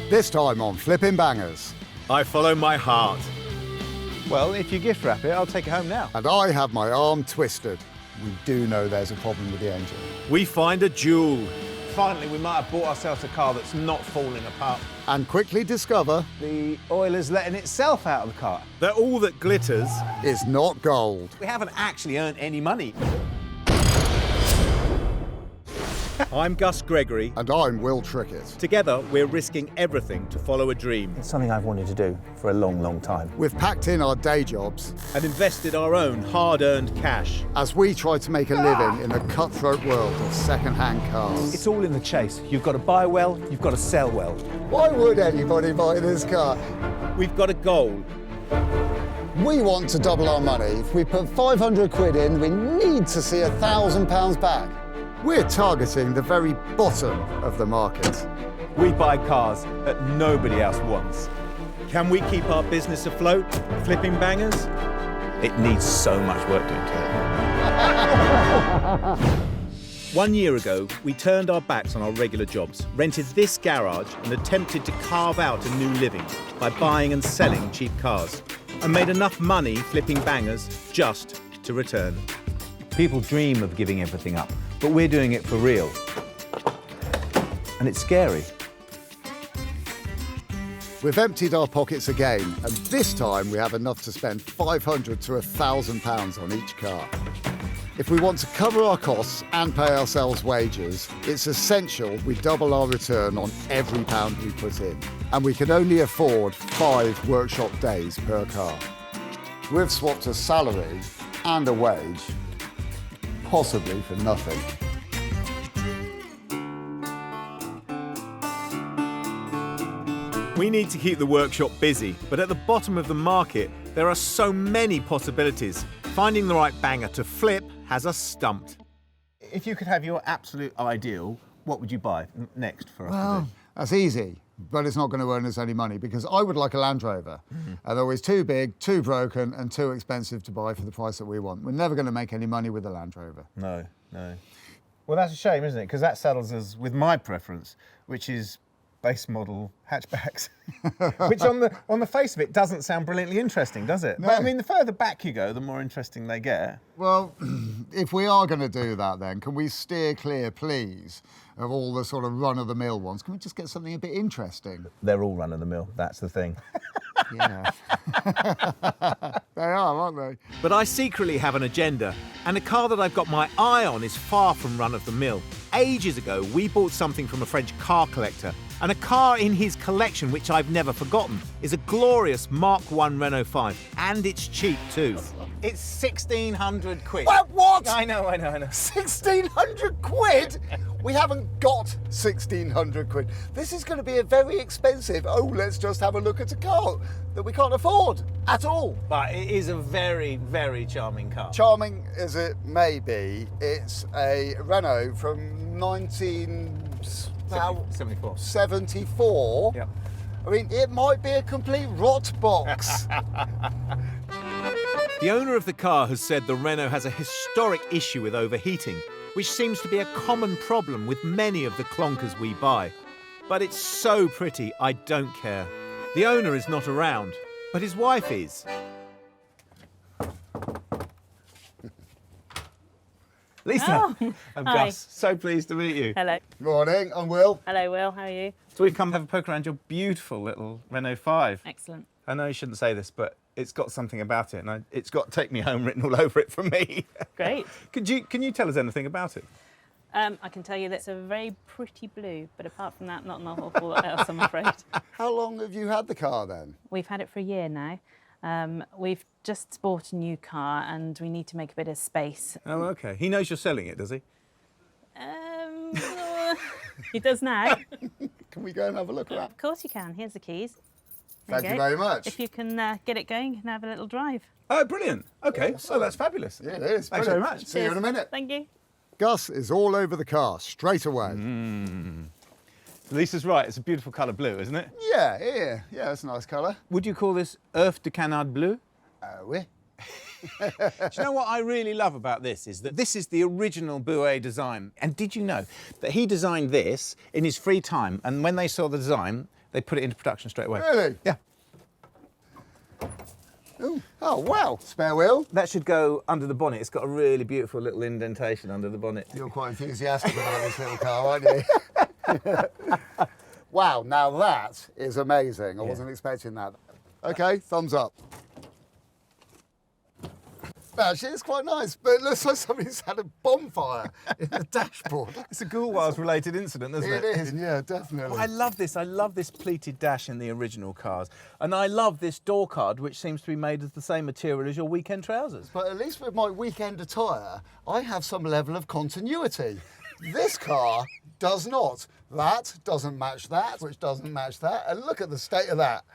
This time on Flipping Bangers. I follow my heart. Well, if you gift wrap it, I'll take it home now. And I have my arm twisted. We do know there's a problem with the engine. We find a jewel. Finally, we might have bought ourselves a car that's not falling apart. And quickly discover The oil is letting itself out of the car. That all that glitters. is not gold. We haven't actually earned any money. I'm Gus Gregory. And I'm Will Trickett. Together, we're risking everything to follow a dream It's something I've wanted to do for a long, long time. We've packed in our day jobs and invested our own hard-earned cash. as we try to make a living in the cutthroat world of second-hand cars. It's all in the chase. You've got to buy well, you've got to sell well. Why would anybody buy this car? We've got a goal. We want to double our money. If we put 500 quid in, we need to see £1,000 back. We're targeting the very bottom of the market. We buy cars that nobody else wants. Can we keep our business afloat? Flipping Bangers? It needs so much work doing to it. 1 year ago, we turned our backs on our regular jobs, rented this garage and attempted to carve out a new living by buying and selling cheap cars, and made enough money flipping bangers just to return. People dream of giving everything up, but we're doing it for real. And it's scary. We've emptied our pockets again, and this time we have enough to spend £500 to £1,000 on each car. If we want to cover our costs and pay ourselves wages, it's essential we double our return on every pound we put in. And we can only afford 5 workshop days per car. We've swapped a salary and a wage, possibly for nothing. We need to keep the workshop busy, but at the bottom of the market, there are so many possibilities. Finding the right banger to flip has us stumped. If you could have your absolute ideal, what would you buy next for us to do? That's easy, but it's not going to earn us any money because I would like a Land Rover. And they're always too big, too broken and too expensive to buy for the price that we want. We're never going to make any money with a Land Rover. No. Well, that's a shame, isn't it? Because that saddles us with my preference, which is base model hatchbacks, which on the face of it doesn't sound brilliantly interesting, does it? No. But I mean, the further back you go, the more interesting they get. Well, if we are going to do that then, can we steer clear, please, of all the sort of run-of-the-mill ones? Can we just get something a bit interesting? They're all run-of-the-mill, that's the thing. Yeah. They are, aren't they? But I secretly have an agenda, and a car that I've got my eye on is far from run-of-the-mill. Ages ago, we bought something from a French car collector, and a car in his collection, which I've never forgotten, is a glorious Mark I Renault 5, and it's cheap too. It's 1,600 quid. What? I know. 1,600 quid? We haven't got 1,600 quid. This is going to be a very expensive, let's just have a look at a car that we can't afford at all. But it is a very, very charming car. Charming as it may be, it's a Renault from 1974. 74. Yep. I mean, it might be a complete rot box. The owner of the car has said the Renault has a historic issue with overheating, which seems to be a common problem with many of the clonkers we buy. But it's so pretty, I don't care. The owner is not around, but his wife is. Lisa, I'm hi. Gus. So pleased to meet you. Hello. Morning, I'm Will. Hello, Will. How are you? So we've come to have a poke around your beautiful little Renault 5. Excellent. I know you shouldn't say this, but it's got something about it, and it's got "Take Me Home" written all over it from me. Great. Can you tell us anything about it? I can tell you that's a very pretty blue, but apart from that, not an awful lot else, I'm afraid. How long have you had the car then? We've had it for a year now. We've just bought a new car and we need to make a bit of space. Oh, okay. He knows you're selling it, does he? He does now. Can we go and have a look around? Of course you can. Here's the keys. There Thank you go. very much. If you can get it going, you can have a little drive. Oh, brilliant. Okay. Oh, that's fabulous. Yeah, it is. Thanks Brilliant. very much. See you in a Cheers. minute. Thank you. Gus is all over the car straight away. Lisa's right. It's a beautiful colour blue, isn't it? Yeah, that's a nice colour. Would you call this Earth de Canard bleu? Oui. Do you know what I really love about this is that this is the original Bouet design. And did you know that he designed this in his free time, and when they saw the design, they put it into production straight away. Really? Yeah. Ooh. Oh, wow. Spare wheel. That should go under the bonnet. It's got a really beautiful little indentation under the bonnet. You're quite enthusiastic about this little car, aren't you? Wow, now that is amazing. I wasn't expecting that. Okay, thumbs up. Actually, it's quite nice, but it looks like somebody's had a bonfire in the dashboard. It's a Gulwars related incident, isn't it? It is, yeah, definitely. Well, I love this. I love this pleated dash in the original cars. And I love this door card, which seems to be made of the same material as your weekend trousers. But at least with my weekend attire, I have some level of continuity. This car does not. That doesn't match that, which doesn't match that. And look at the state of that.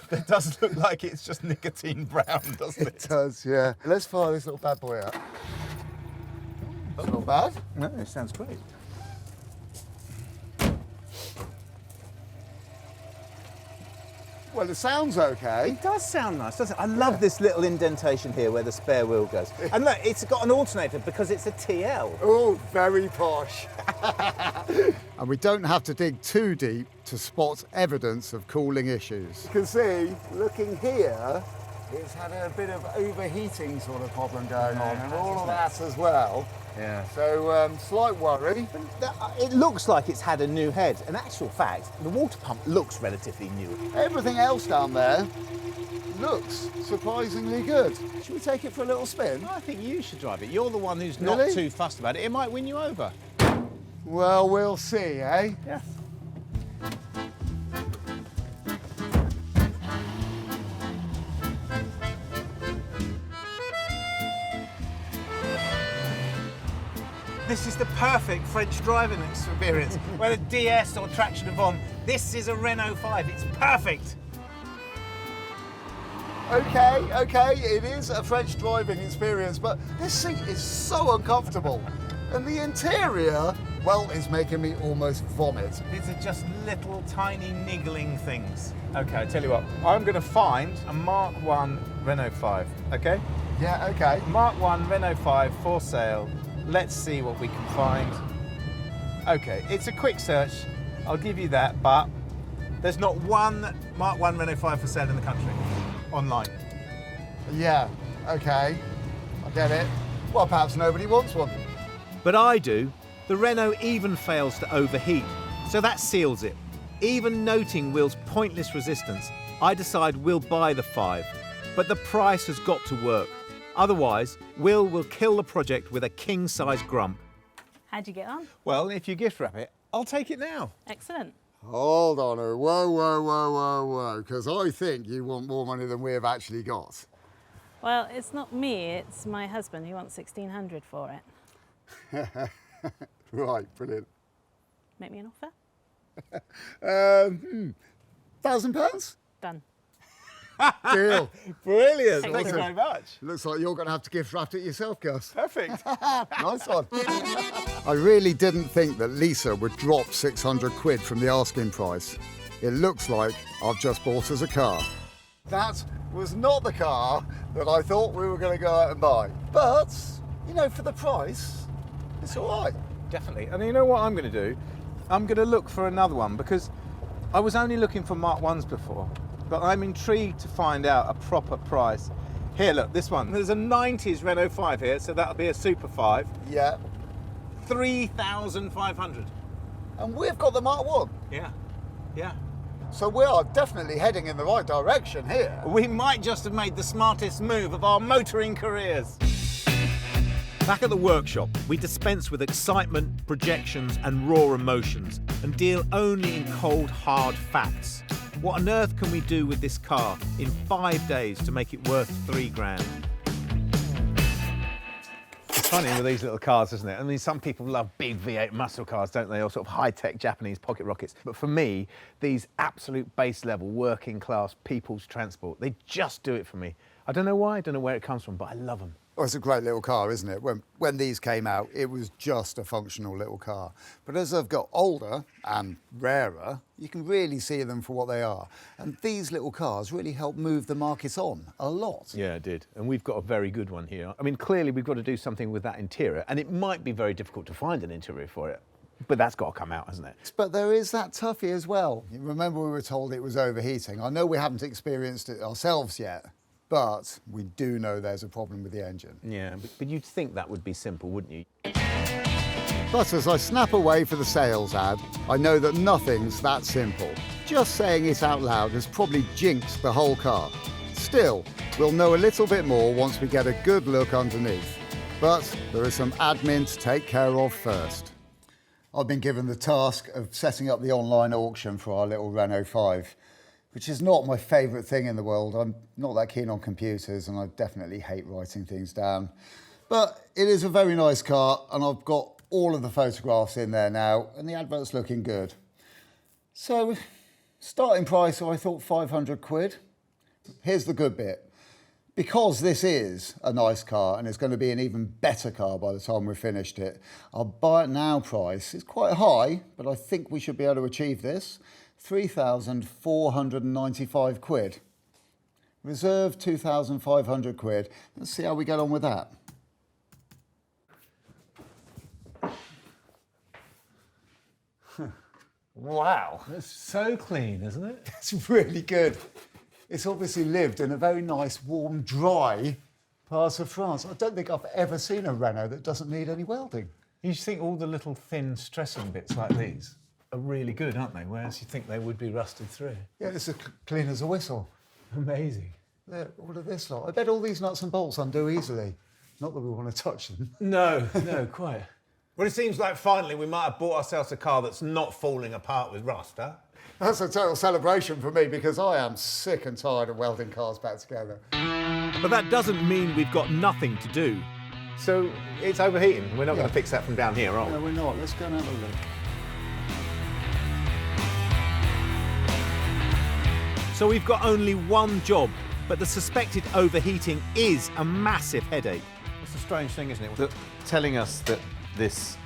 That does look like it's just nicotine brown, doesn't It does, yeah. Let's fire this little bad boy out. That's not bad. No, it sounds great. Well, it sounds okay. It does sound nice, doesn't it? I love this little indentation here where the spare wheel goes. And look, it's got an alternator because it's a TL. Oh, very posh. And we don't have to dig too deep to spot evidence of cooling issues. You can see, looking here, it's had a bit of overheating sort of problem going on and all of that as well. Yeah. So, slight worry. It looks like it's had a new head. In actual fact, the water pump looks relatively new. Everything else down there looks surprisingly good. Should we take it for a little spin? I think you should drive it. You're the one who's Really? not too fussed about it. It might win you over. Well, we'll see, eh? Yeah. This is the perfect French driving experience. Whether DS or traction Avant, this is a Renault 5. It's perfect. Okay, it is a French driving experience, but this seat is so uncomfortable. And the interior, well, is making me almost vomit. These are just little tiny niggling things. Okay, I tell you what, I'm going to find a Mark 1 Renault 5, okay? Yeah, okay. Mark 1 Renault 5 for sale. Let's see what we can find. Okay, it's a quick search, I'll give you that, but there's not one Mark 1 Renault 5 for sale in the country, online. Yeah, okay. I get it. Well, perhaps nobody wants one. But I do. The Renault even fails to overheat, so that seals it. Even noting Will's pointless resistance, I decide we'll buy the 5, but the price has got to work. Otherwise, Will kill the project with a king-size grump. How'd you get on? Well, if you gift wrap it, I'll take it now. Excellent. Hold on, whoa, because I think you want more money than we have actually got. Well, it's not me, it's my husband. He wants 1,600 for it. Right, brilliant. Make me an offer? £1,000? Done. Deal. Brilliant, Excellent. thank you very much. Looks like you're going to have to gift wrap it yourself, Gus. Perfect. Nice one. I really didn't think that Lisa would drop 600 quid from the asking price. It looks like I've just bought us a car. That was not the car that I thought we were going to go out and buy. But, you know, for the price, it's all right. Definitely. And you know what I'm going to do? I'm going to look for another one because I was only looking for Mark 1s before, but I'm intrigued to find out a proper price. Here, look, this one. There's a 90s Renault 5 here, so that'll be a Super 5. Yeah. 3,500. And we've got the Mark 1. Yeah, yeah. So we are definitely heading in the right direction here. We might just have made the smartest move of our motoring careers. Back at the workshop, we dispense with excitement, projections and raw emotions and deal only in cold, hard facts. What on earth can we do with this car in 5 days to make it worth £3,000? It's funny with these little cars, isn't it? I mean, some people love big V8 muscle cars, don't they? Or sort of high-tech Japanese pocket rockets. But for me, these absolute base-level, working-class people's transport, they just do it for me. I don't know why, I don't know where it comes from, but I love them. Well, it's a great little car, isn't it? When these came out, it was just a functional little car. But as they've got older and rarer, you can really see them for what they are. And these little cars really help move the market on a lot. Yeah, it did. And we've got a very good one here. I mean, clearly we've got to do something with that interior, and it might be very difficult to find an interior for it. But that's got to come out, hasn't it? But there is that toughie as well. You remember we were told it was overheating. I know we haven't experienced it ourselves yet, but we do know there's a problem with the engine. Yeah, but you'd think that would be simple, wouldn't you? But as I snap away for the sales ad, I know that nothing's that simple. Just saying it out loud has probably jinxed the whole car. Still, we'll know a little bit more once we get a good look underneath. But there is some admin to take care of first. I've been given the task of setting up the online auction for our little Renault 5, which is not my favourite thing in the world. I'm not that keen on computers and I definitely hate writing things down. But it is a very nice car and I've got all of the photographs in there now and the advert's looking good. So, starting price, I thought 500 quid. Here's the good bit. Because this is a nice car and it's going to be an even better car by the time we've finished it, our buy it now price is quite high, but I think we should be able to achieve this. 3,495 quid. Reserve 2,500 quid. Let's see how we get on with that. Wow. It's so clean, isn't it? It's really good. It's obviously lived in a very nice, warm, dry part of France. I don't think I've ever seen a Renault that doesn't need any welding. You think all the little thin stressing bits like these are really good, aren't they? Whereas you think they would be rusted through. Yeah, it's as clean as a whistle. Amazing. Look, all of this lot. I bet all these nuts and bolts undo easily. Not that we want to touch them. No, quite. Well, it seems like finally we might have bought ourselves a car that's not falling apart with rust, huh? That's a total celebration for me because I am sick and tired of welding cars back together. But that doesn't mean we've got nothing to do. So it's overheating. We're not going to fix that from down here, are we? No, we're not. Let's go and have a look. So we've got only one job, but the suspected overheating is a massive headache. It's a strange thing, isn't it? That telling us that this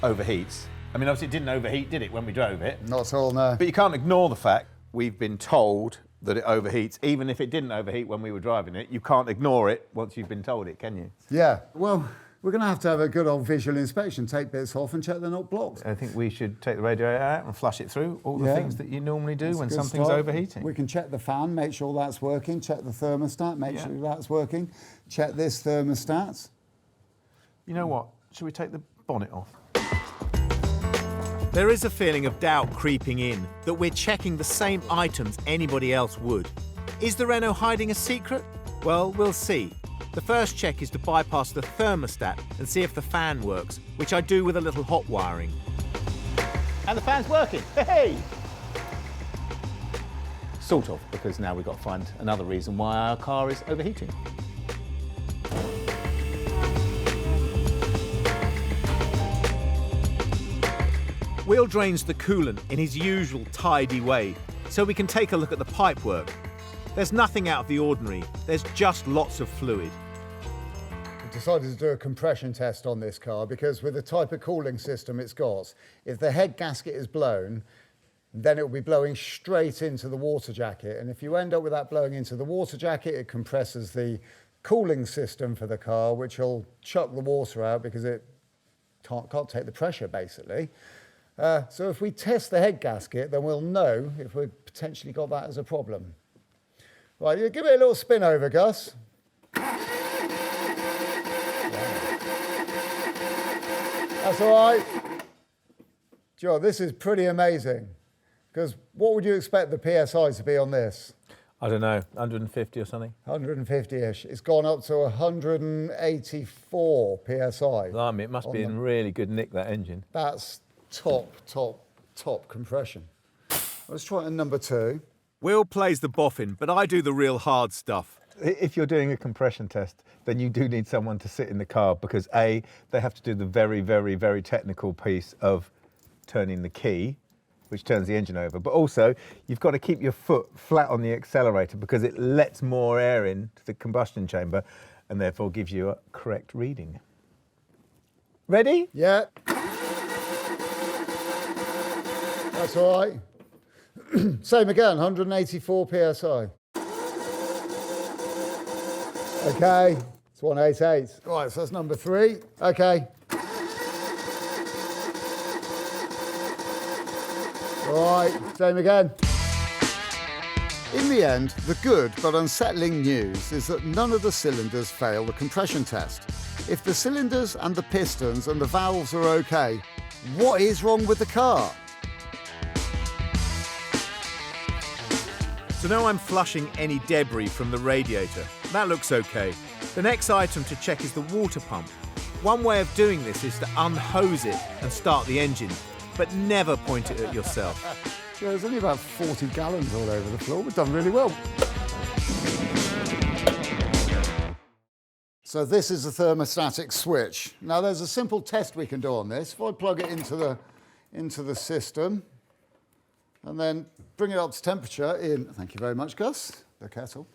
overheats. I mean, obviously it didn't overheat, did it, when we drove it? Not at all, no. But you can't ignore the fact we've been told that it overheats, even if it didn't overheat when we were driving it. You can't ignore it once you've been told it, can you? Yeah, well, we're going to have a good old visual inspection, take bits off and check they're not blocked. I think we should take the radiator out and flush it through, all the things that you normally do when Good something's start. overheating. We can check the fan, make sure that's working, check the thermostat, make sure that's working, check this thermostat. You know what? Should we take the bonnet off? There is a feeling of doubt creeping in that we're checking the same items anybody else would. Is the Renault hiding a secret? Well, we'll see. The first check is to bypass the thermostat and see if the fan works, which I do with a little hot wiring. And the fan's working. Hey! Sort of, because now we've got to find another reason why our car is overheating. Will drains the coolant in his usual tidy way, so we can take a look at the pipework. There's nothing out of the ordinary, there's just lots of fluid. We decided to do a compression test on this car because with the type of cooling system it's got, if the head gasket is blown, then it will be blowing straight into the water jacket. And if you end up with that blowing into the water jacket, it compresses the cooling system for the car, which will chuck the water out because it can't take the pressure, basically. So if we test the head gasket, then we'll know if we've potentially got that as a problem. Right, you give it a little spin over, Gus. That's all right. Joe, this is pretty amazing. Because what would you expect the PSI to be on this? I don't know, 150 or something? 150-ish. It's gone up to 184 PSI. Blimey, it must be in really good nick, that engine. That's top compression. Let's try it in number 2. Will plays the boffin, but I do the real hard stuff. If you're doing a compression test, then you do need someone to sit in the car because A, they have to do the very, very, very technical piece of turning the key, which turns the engine over. But also, you've got to keep your foot flat on the accelerator because it lets more air into the combustion chamber and therefore gives you a correct reading. Ready? Yeah. That's all right. Same again, 184 PSI. Okay, it's 188. Right, so that's number 3. Okay. All right, same again. In the end, the good but unsettling news is that none of the cylinders fail the compression test. If the cylinders and the pistons and the valves are okay, what is wrong with the car? So now I'm flushing any debris from the radiator. That looks okay. The next item to check is the water pump. One way of doing this is to unhose it and start the engine, but never point it at yourself. Yeah, there's only about 40 gallons all over the floor. We've done really well. So this is the thermostatic switch. Now there's a simple test we can do on this. If I plug it into the system and then bring it up to temperature in, thank you very much, Gus, the kettle.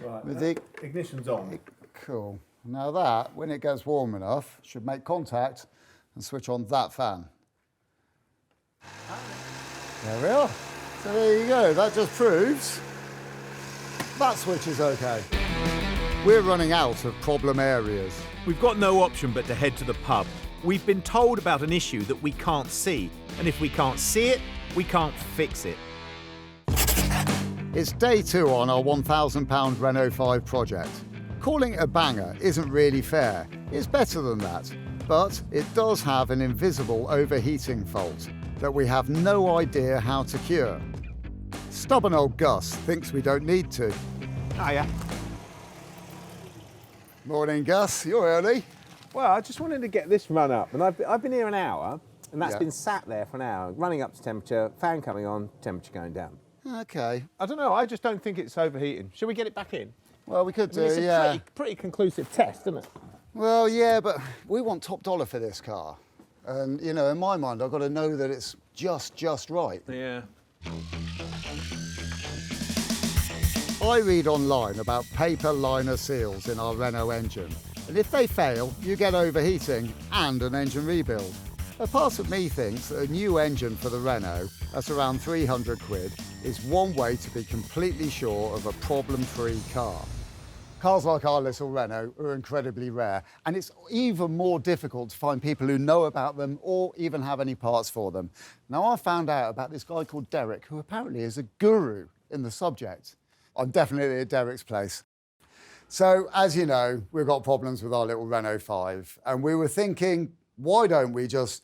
Right, With the ignition's on. Cool. Now that, when it gets warm enough, should make contact and switch on that fan. There we are. So there you go. That just proves that switch is okay. We're running out of problem areas. We've got no option but to head to the pub. We've been told about an issue that we can't see, and if we can't see it, we can't fix it. It's day 2 on our £1,000 Renault 5 project. Calling it a banger isn't really fair. It's better than that. But it does have an invisible overheating fault that we have no idea how to cure. Stubborn old Gus thinks we don't need to. Hiya. Morning, Gus. You're early. Well, I just wanted to get this run up, and I've been here an hour, and that's Yeah. been sat there for an hour, running up to temperature, fan coming on, temperature going down. Okay. I don't know, I just don't think it's overheating. Shall we get it back in? Well, we could do, It's a yeah. pretty conclusive test, isn't it? Well, yeah, but we want top dollar for this car. And, you know, in my mind, I've got to know that it's just right. Yeah. I read online about paper liner seals in our Renault engine. And if they fail, you get overheating and an engine rebuild. A part of me thinks that a new engine for the Renault, that's around 300 quid, is one way to be completely sure of a problem-free car. Cars like our little Renault are incredibly rare, and it's even more difficult to find people who know about them or even have any parts for them. Now, I found out about this guy called Derek, who apparently is a guru in the subject. I'm definitely at Derek's place. So, as you know, we've got problems with our little Renault 5, and we were thinking, why don't we just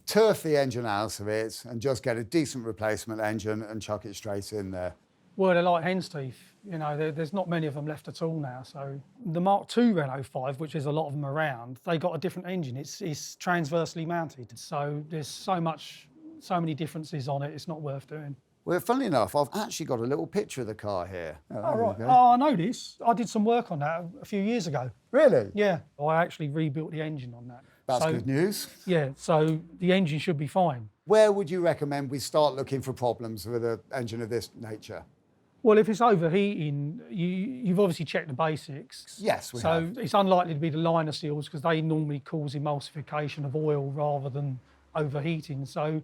turf the engine out of it and just get a decent replacement engine and chuck it straight in there? Well, they're like hen's teeth. You know, there's not many of them left at all now. So the Mark II Renault 5, which is a lot of them around, they got a different engine. It's transversely mounted. So there's so many differences on it, it's not worth doing. Well, funnily enough, I've actually got a little picture of the car here. Oh, there right. we go. Oh, I know this. I did some work on that a few years ago. Really? Yeah, I actually rebuilt the engine on that. That's So, good news. Yeah, so the engine should be fine. Where would you recommend we start looking for problems with an engine of this nature? Well, if it's overheating, you've obviously checked the basics. Yes, we So have. it's unlikely to be the liner seals because they normally cause emulsification of oil rather than overheating. So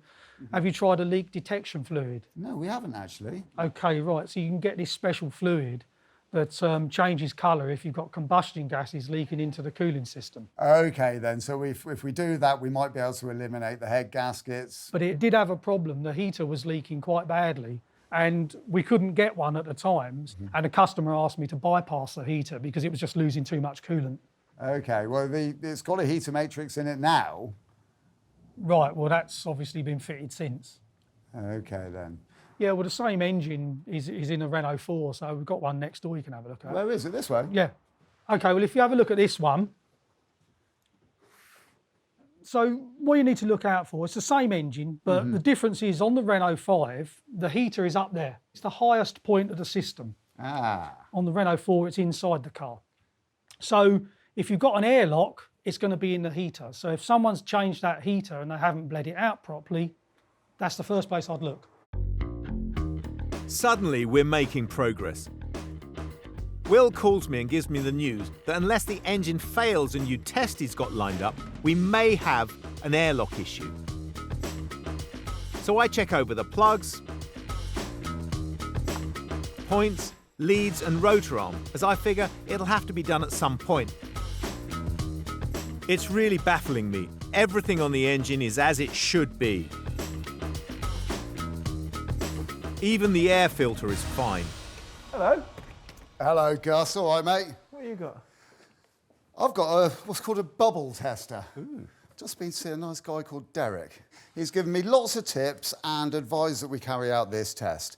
have you tried a leak detection fluid? No, we haven't actually. Okay, right. So you can get this special fluid that changes colour if you've got combustion gases leaking into the cooling system. Okay then, so if we do that, we might be able to eliminate the head gaskets. But it did have a problem. The heater was leaking quite badly and we couldn't get one at the time. And the customer asked me to bypass the heater because it was just losing too much coolant. Okay, well, it's got a heater matrix in it now. Right, well, that's obviously been fitted since. Okay then. Yeah, well, the same engine is in a Renault 4, so we've got one next door you can have a look at. Where is it? This way? Yeah. Okay, well, if you have a look at this one, so what you need to look out for, it's the same engine, but the difference is on the Renault 5, the heater is up there. It's the highest point of the system. Ah. On the Renault 4, it's inside the car. So if you've got an airlock, it's going to be in the heater. So if someone's changed that heater and they haven't bled it out properly, that's the first place I'd look. Suddenly, we're making progress. Will calls me and gives me the news that unless the engine fails and new test he's got lined up, we may have an airlock issue. So I check over the plugs, points, leads and rotor arm, as I figure it'll have to be done at some point. It's really baffling me. Everything on the engine is as it should be. Even the air filter is fine. Hello. Hello, Gus. All right, mate? What you got? I've got what's called a bubble tester. Ooh. Just been seeing a nice guy called Derek. He's given me lots of tips and advised that we carry out this test.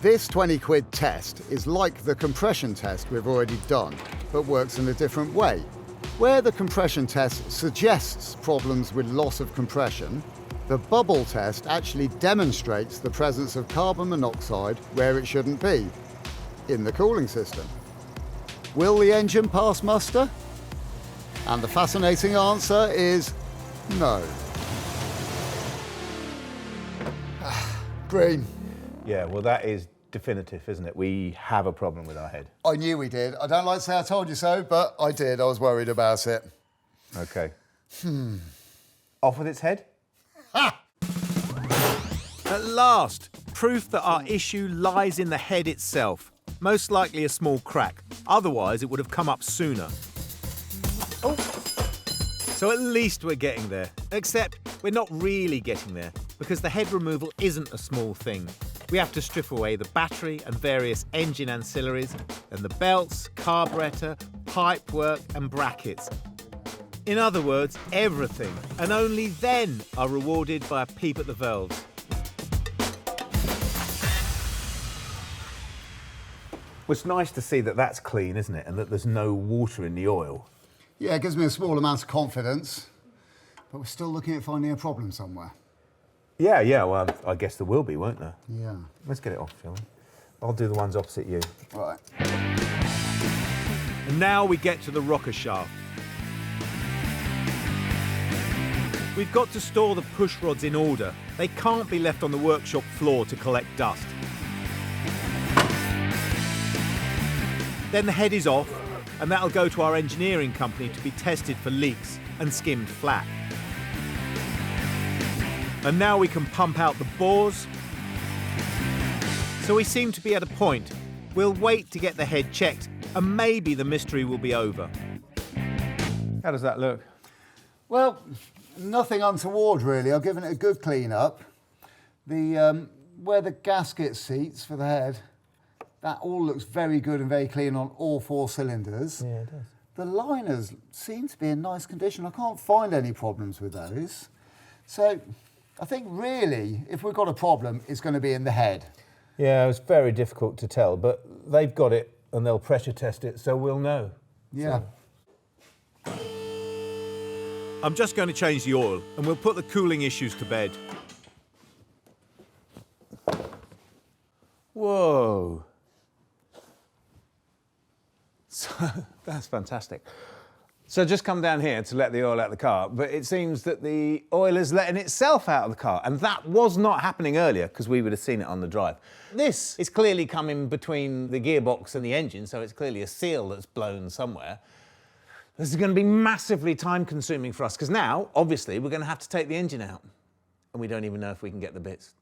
This 20 quid test is like the compression test we've already done, but works in a different way. Where the compression test suggests problems with loss of compression, the bubble test actually demonstrates the presence of carbon monoxide where it shouldn't be, in the cooling system. Will the engine pass muster? And the fascinating answer is no. Green. Yeah, well, that is definitive, isn't it? We have a problem with our head. I knew we did. I don't like to say I told you so, but I did. I was worried about it. Okay. Off with its head? At last, proof that our issue lies in the head itself. Most likely a small crack. Otherwise, it would have come up sooner. Oh. So at least we're getting there. Except we're not really getting there, because the head removal isn't a small thing. We have to strip away the battery and various engine ancillaries, and the belts, carburettor, pipework and brackets. In other words, everything, and only then are rewarded by a peep at the valves. Well, it's nice to see that that's clean, isn't it? And that there's no water in the oil. Yeah, it gives me a small amount of confidence, but we're still looking at finding a problem somewhere. Yeah, well, I guess there will be, won't there? Yeah. Let's get it off, shall we? I'll do the ones opposite you. Right. And now we get to the rocker shaft. We've got to store the push rods in order. They can't be left on the workshop floor to collect dust. Then the head is off, and that'll go to our engineering company to be tested for leaks and skimmed flat. And now we can pump out the bores. So we seem to be at a point. We'll wait to get the head checked, and maybe the mystery will be over. How does that look? Well, nothing untoward really. I've given it a good clean up. The where the gasket seats for the head, that all looks very good and very clean on all 4 cylinders. Yeah, it does. The liners seem to be in nice condition. I can't find any problems with those. So I think really, if we've got a problem, it's going to be in the head. Yeah, it's very difficult to tell, but they've got it and they'll pressure test it, so we'll know. Yeah. So. I'm just going to change the oil, and we'll put the cooling issues to bed. Whoa. So, that's fantastic. So just come down here to let the oil out of the car, but it seems that the oil is letting itself out of the car, and that was not happening earlier because we would have seen it on the drive. This is clearly coming between the gearbox and the engine, so it's clearly a seal that's blown somewhere. This is going to be massively time-consuming for us because now, obviously, we're going to have to take the engine out, and we don't even know if we can get the bits.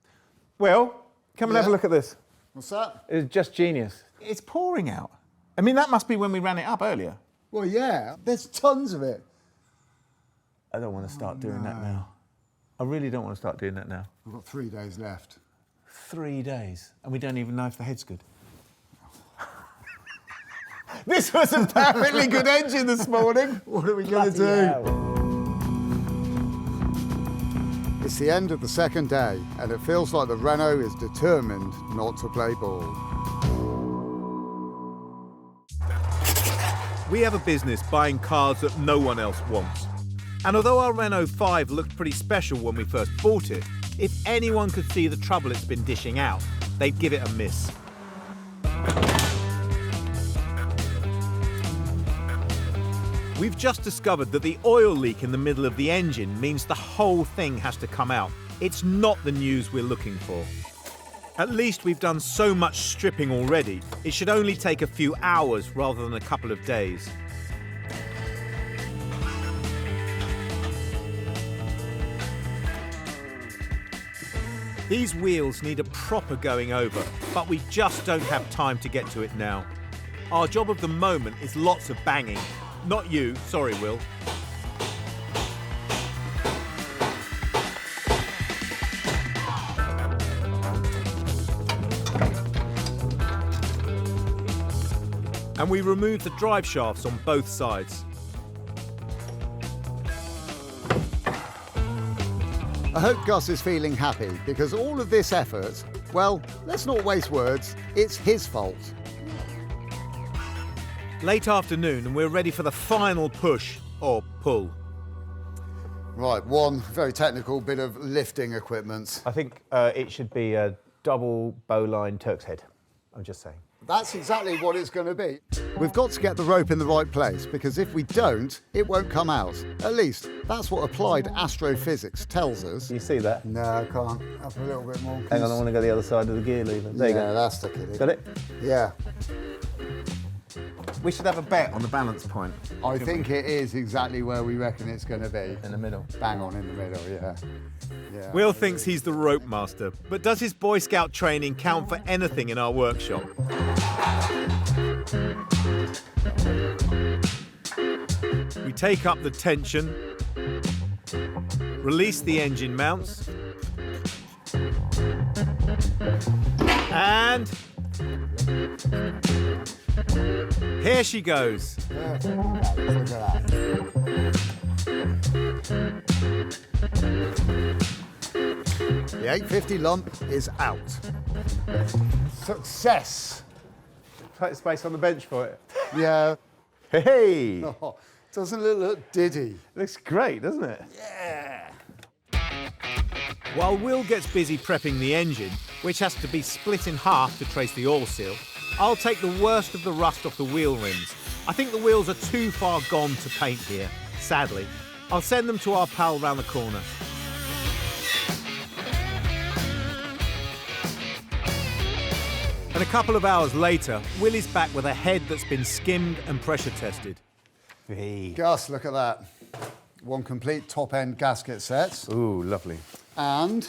Will, come and have a look at this. What's that? It's just genius. It's pouring out. I mean, that must be when we ran it up earlier. Well, yeah, there's tons of it. I don't want to start doing that now. I really don't want to start doing that now. We've got 3 days left. 3 days, and we don't even know if the head's good. This was a perfectly good engine this morning. What are we going to do? It's the end of the second day, and it feels like the Renault is determined not to play ball. We have a business buying cars that no one else wants. And although our Renault 5 looked pretty special when we first bought it, if anyone could see the trouble it's been dishing out, they'd give it a miss. We've just discovered that the oil leak in the middle of the engine means the whole thing has to come out. It's not the news we're looking for. At least we've done so much stripping already, it should only take a few hours rather than a couple of days. These wheels need a proper going over, but we just don't have time to get to it now. Our job of the moment is lots of banging. Not you, sorry Will. and we remove the drive shafts on both sides. I hope Gus is feeling happy because all of this effort, well, let's not waste words, it's his fault. Late afternoon and we're ready for the final push, or pull. Right, one very technical bit of lifting equipment. I think it should be a double bowline Turk's head. I'm just saying. That's exactly what it's going to be. We've got to get the rope in the right place because if we don't, it won't come out. At least, that's what applied astrophysics tells us. You see that? No, I can't. Up a little bit more. Hang on, I want to go the other side of the gear lever. There you Yeah, go. that's the kiddie. Got it? Yeah. We should have a bet on the balance point. I think it is exactly where we reckon it's going to be. In the middle. Bang on in the middle, yeah. Yeah. Will thinks he's the rope master, but does his Boy Scout training count for anything in our workshop? We take up the tension, release the engine mounts, and here she goes. Look at that. The 850 lump is out. Success. Put space on the bench for it. Yeah. Hey! Oh, doesn't it look diddy? Looks great, doesn't it? Yeah. While Will gets busy prepping the engine, which has to be split in half to trace the oil seal, I'll take the worst of the rust off the wheel rims. I think the wheels are too far gone to paint here, sadly. I'll send them to our pal round the corner. And a couple of hours later, Will is back with a head that's been skimmed and pressure tested. Hey. Gus, look at that. One complete top-end gasket set. Ooh, lovely. And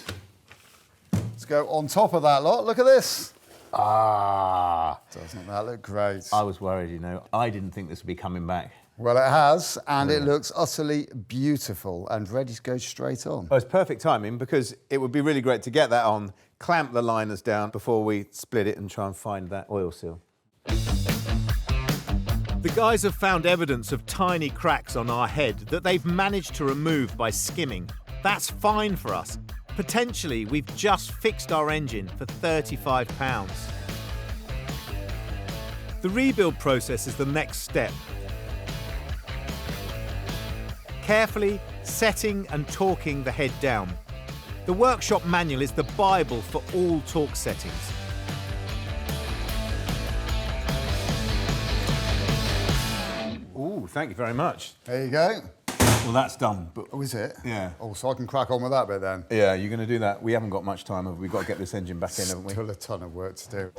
let's go on top of that lot. Look at this. Ah. Doesn't that look great? I was worried, you know. I didn't think this would be coming back. Well, it has, and it looks utterly beautiful and ready to go straight on. Well, it's perfect timing because it would be really great to get that on, clamp the liners down before we split it and try and find that oil seal. The guys have found evidence of tiny cracks on our head that they've managed to remove by skimming. That's fine for us. Potentially, we've just fixed our engine for £35. The rebuild process is the next step. Carefully setting and torquing the head down. The workshop manual is the Bible for all torque settings. Ooh, thank you very much. There you go. Well, that's done. But Oh, is it? Yeah. Oh, so I can crack on with that bit then. yeah, you're going to do that. We haven't got much time, have we? We've got to get this engine back in, haven't we? Still a ton of work to do.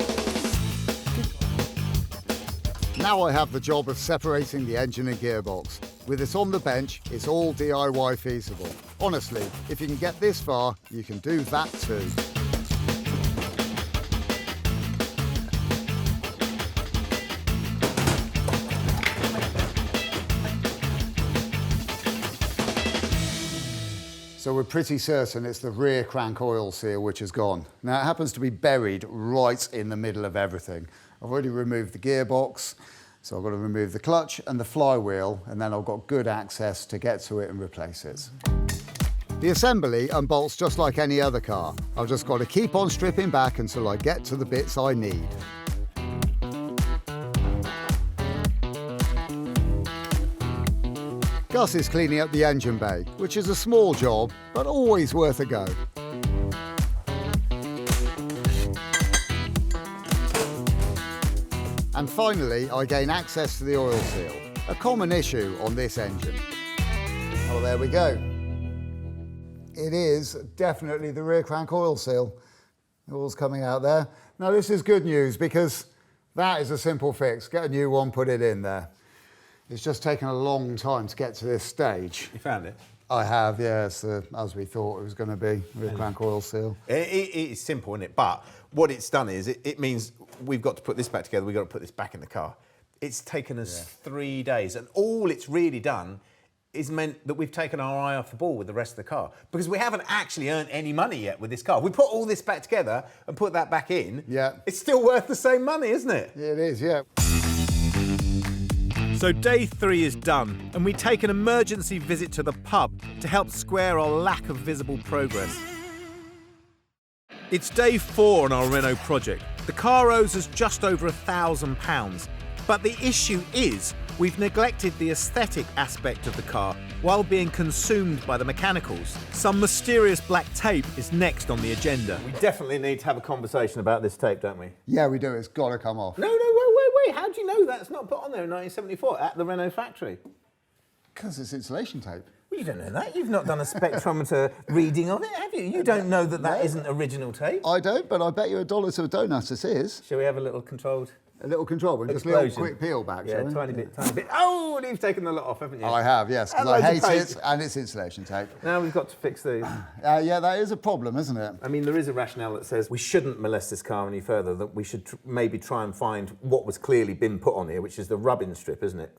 Now I have the job of separating the engine and gearbox. With it on the bench, it's all DIY feasible. Honestly, if you can get this far, you can do that too. So we're pretty certain it's the rear crank oil seal which has gone. Now it happens to be buried right in the middle of everything. I've already removed the gearbox, so I've got to remove the clutch and the flywheel, and then I've got good access to get to it and replace it. The assembly unbolts just like any other car. I've just got to keep on stripping back until I get to the bits I need. Gus is cleaning up the engine bay, which is a small job, but always worth a go. And finally, I gain access to the oil seal, a common issue on this engine. Oh, there we go. It is definitely the rear crank oil seal. The oil's coming out there. Now, this is good news because that is a simple fix. Get a new one, put it in there. It's just taken a long time to get to this stage. You found it? I have, yes, as we thought it was going to be, rear crank oil seal. It's simple, isn't it? But what it's done is it means we've got to put this back together, we've got to put this back in the car. It's taken us 3 days, and all it's really done is meant that we've taken our eye off the ball with the rest of the car, because we haven't actually earned any money yet with this car. We put all this back together and put that back in. Yeah. It's still worth the same money, isn't it? It is, yeah. So day 3 is done, and we take an emergency visit to the pub to help square our lack of visible progress. It's day 4 on our Renault project. The car owes us just over £1,000. But the issue is, we've neglected the aesthetic aspect of the car while being consumed by the mechanicals. Some mysterious black tape is next on the agenda. We definitely need to have a conversation about this tape, don't we? Yeah, we do. It's got to come off. No, wait. How do you know that's not put on there in 1974 at the Renault factory? Because it's insulation tape. Well, you don't know that. You've not done a spectrometer reading of it, have you? You don't know that isn't original tape. I don't, but I bet you $1 to a donut this is. Shall we have a little controlled... A little control one, just a little quick peel back, yeah, shall we? tiny bit. Oh, and you've taken the lot off, haven't you? I have, yes, because I hate it, and it's insulation tape. Now we've got to fix these. Yeah, that is a problem, isn't it? I mean, there is a rationale that says we shouldn't molest this car any further, that we should maybe try and find what was clearly been put on here, which is the rubbing strip, isn't it?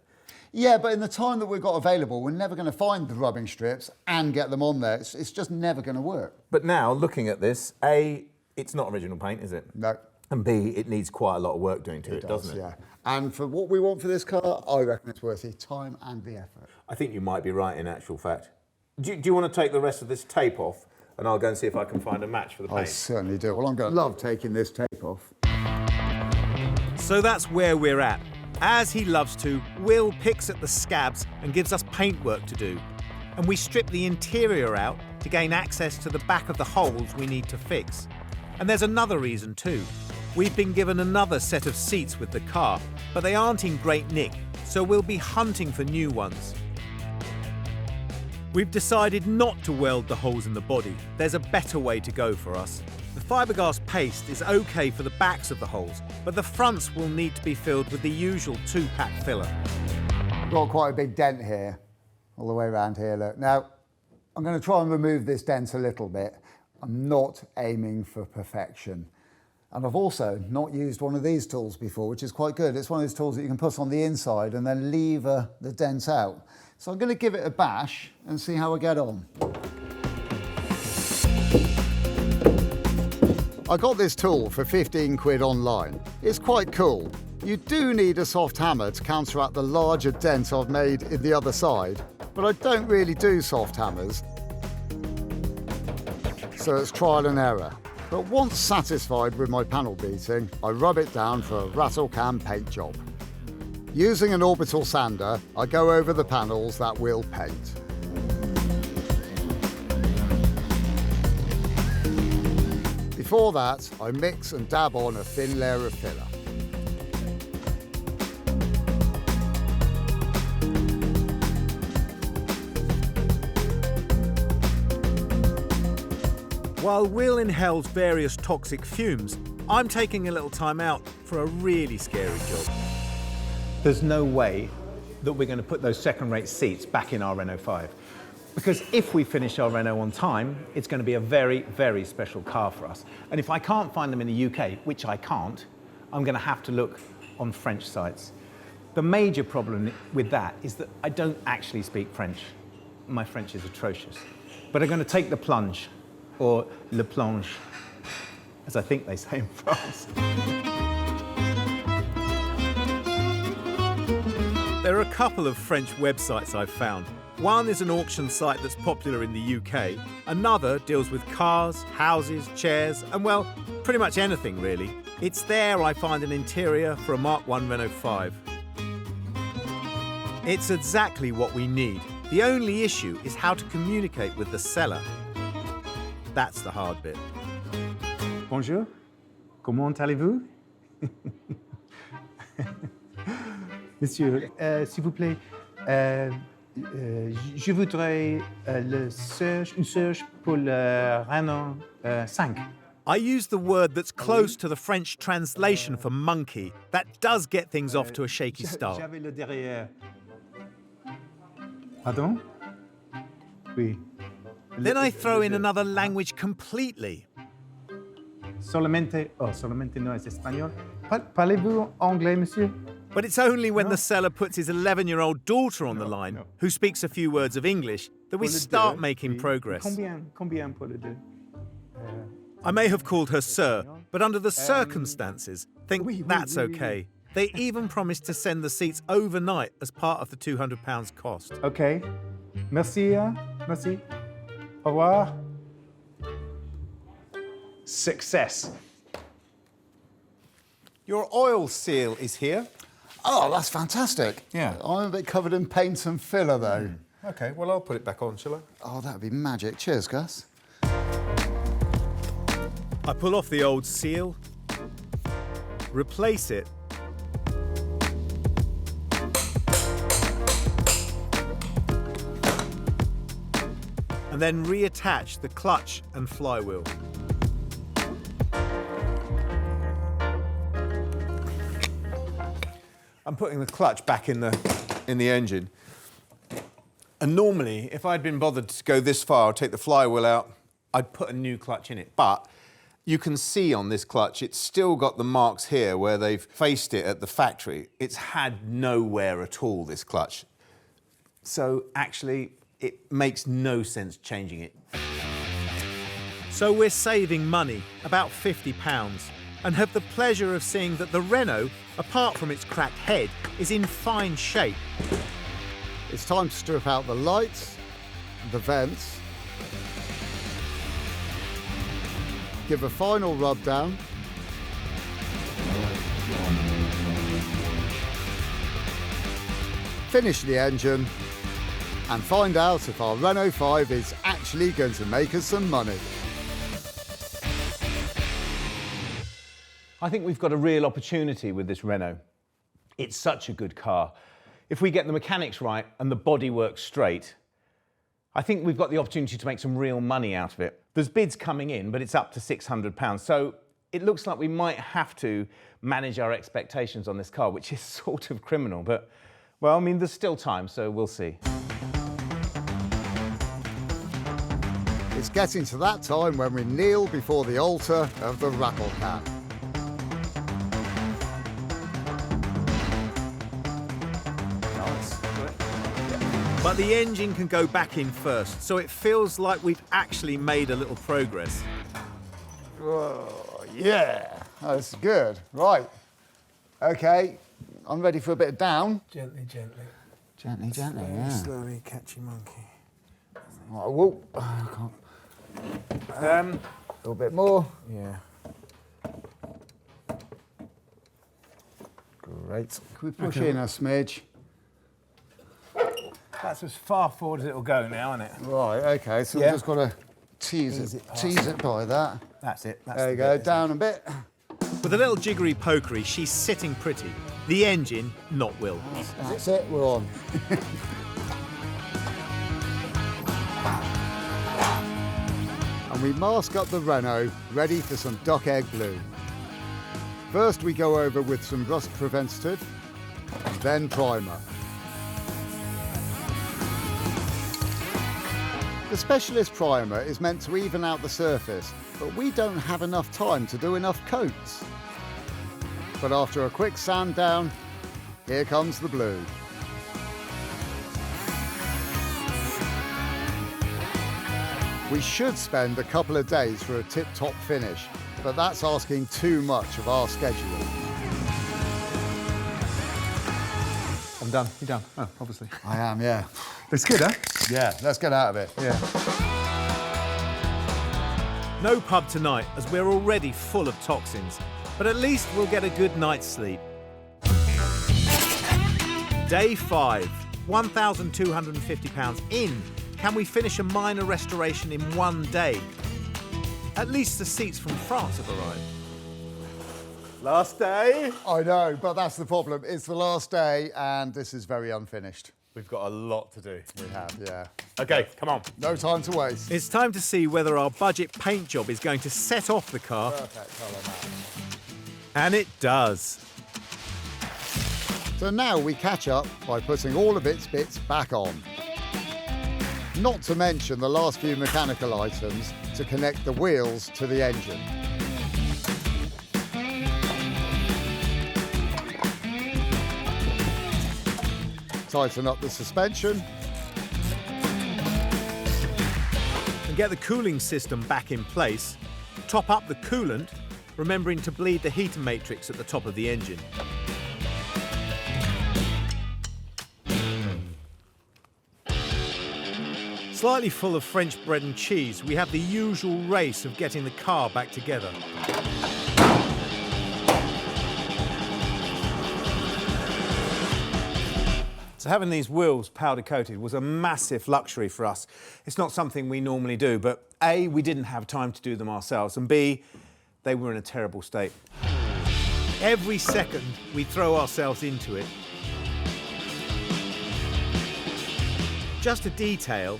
Yeah, but in the time that we've got available, we're never going to find the rubbing strips and get them on there. It's just never going to work. But now, looking at this, A, it's not original paint, is it? No. And B, it needs quite a lot of work doing to it, doesn't it? Yeah. And for what we want for this car, I reckon it's worth the time and the effort. I think you might be right in actual fact. Do you want to take the rest of this tape off and I'll go and see if I can find a match for the paint? I certainly do. Well, I'm going to love taking this tape off. So that's where we're at. As he loves to, Will picks at the scabs and gives us paintwork to do. And we strip the interior out to gain access to the back of the holes we need to fix. And there's another reason too. We've been given another set of seats with the car, but they aren't in great nick, so we'll be hunting for new ones. We've decided not to weld the holes in the body. There's a better way to go for us. The fiberglass paste is okay for the backs of the holes, but the fronts will need to be filled with the usual 2-pack filler. Got quite a big dent here, all the way around here, look. Now, I'm going to try and remove this dent a little bit. I'm not aiming for perfection. And I've also not used one of these tools before, which is quite good. It's one of those tools that you can put on the inside and then lever the dent out. So I'm going to give it a bash and see how I get on. I got this tool for 15 quid online. It's quite cool. You do need a soft hammer to counteract the larger dent I've made in the other side, but I don't really do soft hammers. So it's trial and error. But once satisfied with my panel beating, I rub it down for a rattle can paint job. Using an orbital sander, I go over the panels that will paint. Before that, I mix and dab on a thin layer of filler. While Will inhales various toxic fumes, I'm taking a little time out for a really scary job. There's no way that we're going to put those second-rate seats back in our Renault 5. Because if we finish our Renault on time, it's going to be a very, very special car for us. And if I can't find them in the UK, which I can't, I'm going to have to look on French sites. The major problem with that is that I don't actually speak French. My French is atrocious. But I'm going to take the plunge, or le plonge, as I think they say in France. There are a couple of French websites I've found. One is an auction site that's popular in the UK. Another deals with cars, houses, chairs, and well, pretty much anything really. It's there I find an interior for a Mark I Renault 5. It's exactly what we need. The only issue is how to communicate with the seller. That's the hard bit. Bonjour, comment allez-vous? Monsieur, s'il vous plaît, je voudrais une search pour le Renault 5. I use the word that's close to the French translation for monkey. That does get things off to a shaky start. J'avais le derrière. Pardon? Oui. Then I throw in another language completely. Solamente no es español. Parlez-vous anglais, monsieur? But it's only when the seller puts his 11-year-old daughter on the line, who speaks a few words of English, that we start making progress. Combien pour le deux? I may have called her sir, but under the circumstances, think that's okay. They even promised to send the seats overnight as part of the £200 cost. Okay. Merci, merci. Au revoir. Success. Your oil seal is here. Oh, that's fantastic. Yeah. I'm a bit covered in paint and filler, though. OK, well, I'll put it back on, shall I? Oh, that'd be magic. Cheers, Gus. I pull off the old seal, replace it, and then reattach the clutch and flywheel. I'm putting the clutch back in the engine. And normally, if I'd been bothered to go this far, take the flywheel out, I'd put a new clutch in it. But you can see on this clutch, it's still got the marks here where they've faced it at the factory. It's had no wear at all, this clutch. So actually, it makes no sense changing it. So we're saving money, about £50, and have the pleasure of seeing that the Renault, apart from its cracked head, is in fine shape. It's time to strip out the lights, the vents, give a final rub down, finish the engine, and find out if our Renault 5 is actually going to make us some money. I think we've got a real opportunity with this Renault. It's such a good car. If we get the mechanics right and the bodywork straight, I think we've got the opportunity to make some real money out of it. There's bids coming in, but it's up to £600. So it looks like we might have to manage our expectations on this car, which is sort of criminal. But, well, I mean, there's still time, so we'll see. It's getting to that time when we kneel before the altar of the rattle can. But the engine can go back in first, so it feels like we've actually made a little progress. Oh, yeah, that's good. Right. OK, I'm ready for a bit of down. Gently, gently. Gently, gently, yeah. Slowly, catchy monkey. Right, whoa. A little bit more. Yeah. Great. Can we push in a smidge? That's as far forward as it'll go now, isn't it? Right, OK, so we've just got to tease it by that. That's it. That's There you go, down a bit. With a little jiggery pokery, she's sitting pretty. The engine, not Will. That's it, we're on. And we mask up the Renault, ready for some duck egg blue. First we go over with some rust preventative, then primer. The specialist primer is meant to even out the surface, but we don't have enough time to do enough coats. But after a quick sand down, here comes the blue. We should spend a couple of days for a tip-top finish, but that's asking too much of our schedule. I'm done. You're done. Oh, obviously. I am, yeah. It's good, huh? Yeah, let's get out of it. Yeah. No pub tonight, as we're already full of toxins, but at least we'll get a good night's sleep. Day 5, £1,250 in. Can we finish a minor restoration in one day? At least the seats from France have arrived. Last day. I know, but that's the problem. It's the last day, and this is very unfinished. We've got a lot to do. We have, yeah. OK, come on. No time to waste. It's time to see whether our budget paint job is going to set off the car. Perfect colour, Matt. And it does. So now we catch up by putting all of its bits back on. Not to mention the last few mechanical items to connect the wheels to the engine. Tighten up the suspension. And get the cooling system back in place. Top up the coolant, remembering to bleed the heater matrix at the top of the engine. Slightly full of French bread and cheese, we have the usual race of getting the car back together. So having these wheels powder coated was a massive luxury for us. It's not something we normally do, but A, we didn't have time to do them ourselves, and B, they were in a terrible state. Every second we throw ourselves into it. Just a detail,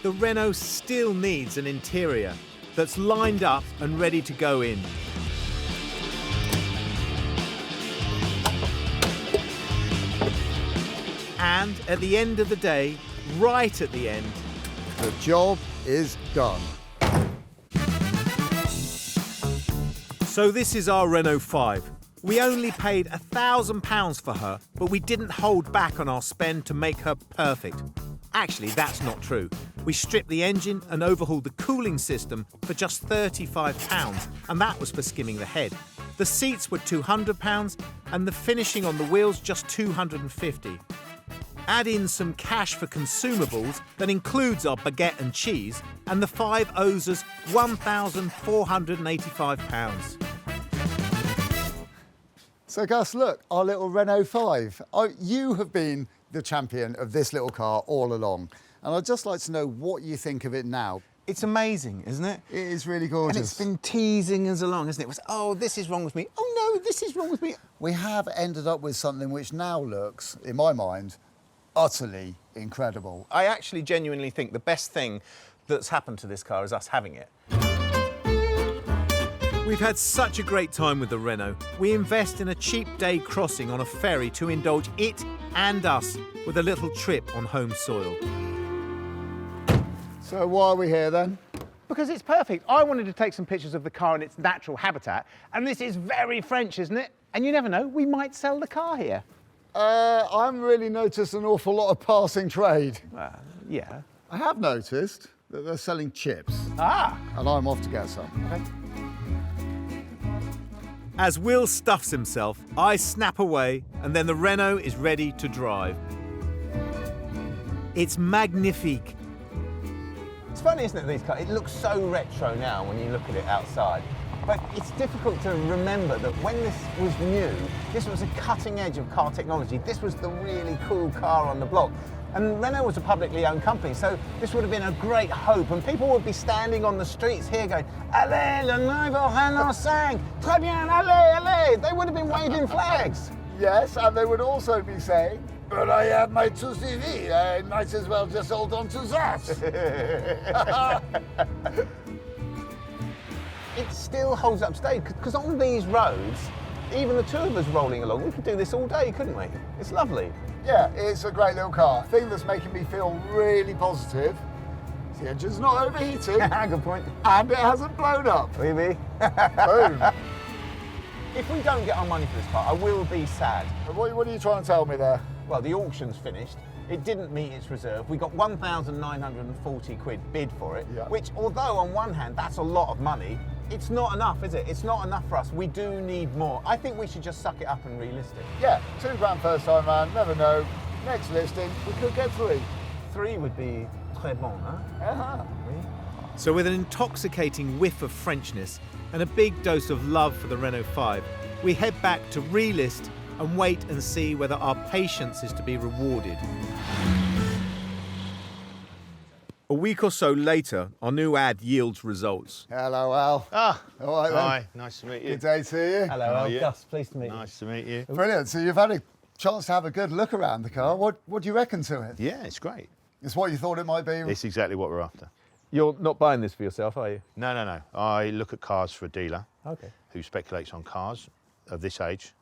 the Renault still needs an interior that's lined up and ready to go in. And at the end of the day, right at the end, The job is done. so this is our Renault 5. We only paid £1,000 for her, but we didn't hold back on our spend to make her perfect. Actually, that's not true. We stripped the engine and overhauled the cooling system for just £35, and that was for skimming the head. The seats were £200 and the finishing on the wheels just £250. Add in some cash for consumables that includes our baguette and cheese, and the 5 owes us £1,485. So Gus, look, our little Renault 5. You have been the champion of this little car all along, and I'd just like to know what you think of it now. It's amazing, isn't it? It is really gorgeous. And it's been teasing us along, isn't it? It was, oh, this is wrong with me. Oh, no, this is wrong with me. We have ended up with something which now looks, in my mind, utterly incredible. I actually genuinely think the best thing that's happened to this car is us having it. We've had such a great time with the Renault. We invest in a cheap day crossing on a ferry to indulge it and us with a little trip on home soil. So why are we here then? Because it's perfect. I wanted to take some pictures of the car in its natural habitat, and this is very French, isn't it? And you never know, we might sell the car here. I haven't really noticed an awful lot of passing trade. Yeah. I have noticed that they're selling chips, Ah! and I'm off to get some. Okay. As Will stuffs himself, I snap away, and then the Renault is ready to drive. It's magnifique. It's funny, isn't it, these cars? It looks so retro now when you look at it outside. But it's difficult to remember that when this was new, this was a cutting edge of car technology. This was the really cool car on the block. And Renault was a publicly owned company, so this would have been a great hope. And people would be standing on the streets here going, Allez, le nouveau Renault 5! Très bien, allez, allez! They would have been waving flags. Yes, and they would also be saying, but I have my 2CV, I might as well just hold on to that. It still holds up today, because on these roads, even the two of us rolling along, we could do this all day, couldn't we? It's lovely. Yeah, it's a great little car. The thing that's making me feel really positive is the engine's not overheating. Good point. And it hasn't blown up. Oui, oui. Boom. If we don't get our money for this car, I will be sad. What are you trying to tell me there? Well, the auction's finished. It didn't meet its reserve. We got 1,940 quid bid for it, Yeah. which, although on one hand that's a lot of money, it's not enough, is it? It's not enough for us. We do need more. I think we should just suck it up and relist it. Yeah, £2 first time round, never know. Next listing, we could get 3. 3 would be très bon, huh? Uh-huh. Oui. So with an intoxicating whiff of Frenchness and a big dose of love for the Renault 5, we head back to relist and wait and see whether our patience is to be rewarded. A week or so later, our new ad yields results. Hello, Al. Ah, All right, then. hi, nice to meet you. Good day to you. Hello, How are you? Gus. Pleased to meet you. Nice to meet you. Brilliant. So you've had a chance to have a good look around the car. What do you reckon to it? Yeah, it's great. It's what you thought it might be? It's exactly what we're after. You're not buying this for yourself, are you? No, no, no. I look at cars for a dealer Okay. who speculates on cars of this age,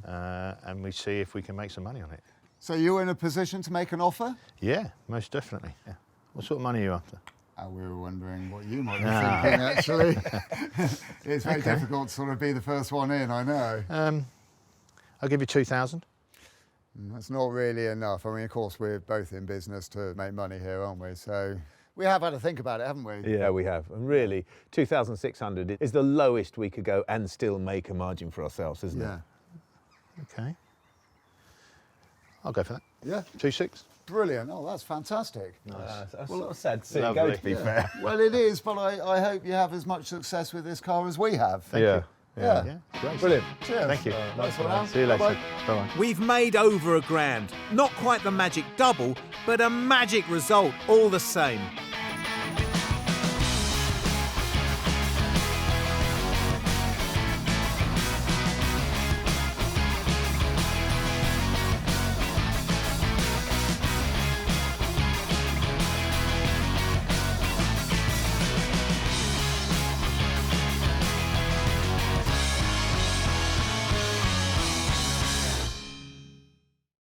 and we see if we can make some money on it. So you're in a position to make an offer? Yeah, most definitely. Yeah. What sort of money are you after? We were wondering what you might be thinking, actually. It's very difficult to sort of be the first one in, I know. I'll give you 2,000. That's not really enough. I mean, of course, we're both in business to make money here, aren't we? So we have had to think about it, haven't we? Yeah, we have. And really, 2,600 is the lowest we could go and still make a margin for ourselves, isn't Yeah. it? Okay. I'll go for that. Yeah. 2,600. Brilliant. Oh, that's fantastic. That's sort of sad to see it Lovely. go, to be fair. Well, it is, but I hope you have as much success with this car as we have. Yeah. Yeah. Great. Brilliant. Cheers. Thank you. Thanks for that. See you later. Bye-bye. Bye-bye. We've made over £1,000. Not quite the magic double, but a magic result all the same.